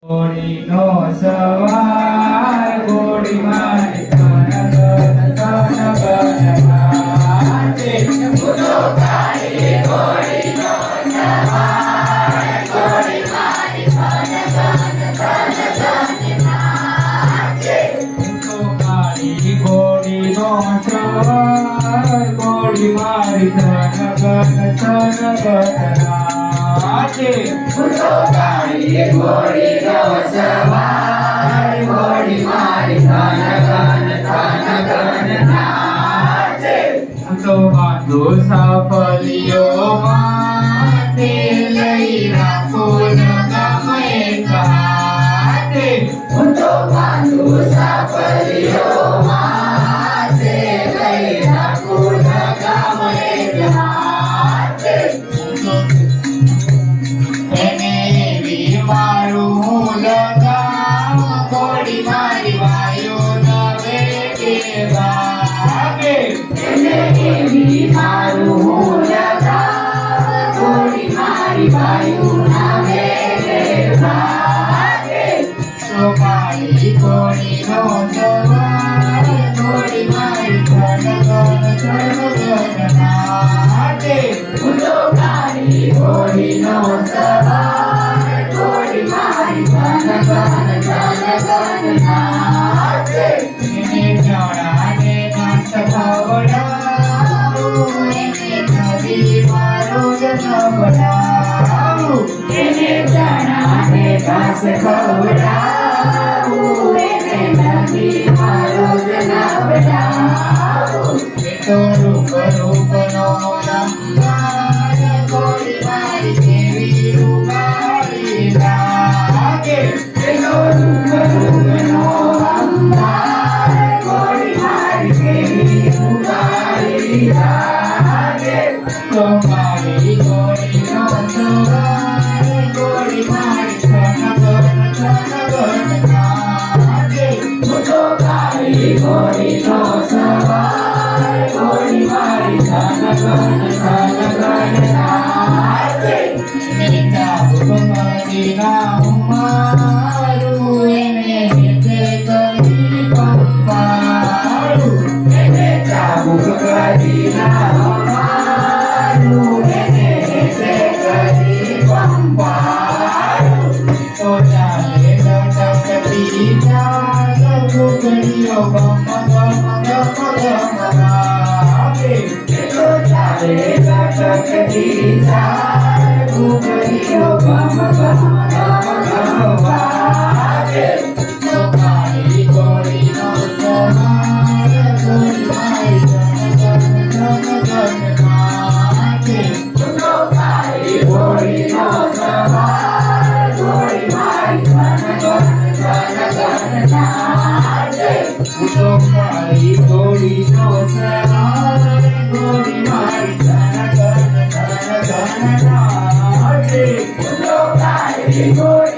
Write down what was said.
ઘોડીનો સવાર ઘોડી મારી તન નાચે ફૂલો કાઢી ઘોડીનો સવાર ઘોડી મારી નાચે. ફૂલો કાઢી ઘોડીનો સવાર ઘોડી મારી તન નાચે. ફૂલો કાઢી ઘોડીનો સવાર ઘોડી મારી ધન નાચે. તો બાંધો સાફલીઓ માથે લઈ રાખો ગમે કાતે. હું તો બાંધું સાફલીઓ માથે લઈ રાખું ગામડે ઘાટે. એને એવી મારું લગાવ ઘોડી મારી વાયો નવે કે ભાગે. એને એવી મારું હું લગાવ ઘોડી મારી વાયુના વેગે ભાગે. તો મારી ઘોડીનો સવાર ઘોડી મારી ધન નાચે. હું તો કાઢી ઘોડીનો સવાર ઘોડી મારી ધન નાચે. એને ચણાને નાચ ખવડાવું એને નદી મારો જનવડાવું. એને ચણાને ઘાસ ખવડાવું એને નદી મારો જનાવડાવું. તો રૂપ રૂપનો લંકાર ઘોડી મારી કેવી રૂપાળી લાગે. એનો રૂપ રૂપનો અંગાર ઘોડી મારી કેવી ઉગાડી લાગે. તો મારી ઘોડીનો સવાર ઘોડી મારી ધન નાચે. હું તો કાઢી ઘોડીનો સવાર ઘોડી મારી ધન નાચે. એને ચાબુક મદીના ઉમારું એને હિતે કરી પંપારું. એને ચાબુક કરી નામારું એને હેતે કરી પંપારું. તો ચાલે લટકતી ચાલ ઘૂઘડીઓ ગમ વાગે. તો ચાલે લટકતી ચાલ ઘૂઘડીઓ ગમ વાગે. તો મારી ઘોડીનો સવાર ઘોડી મારી નાચે. હું તો કાઢી ઘોડીનો સવાર ઘોડી મારી ધન નાચે. હું તો મારી ઘોડીનો સવાર ઘોડી મારી હું તો કાઢી ઘોડી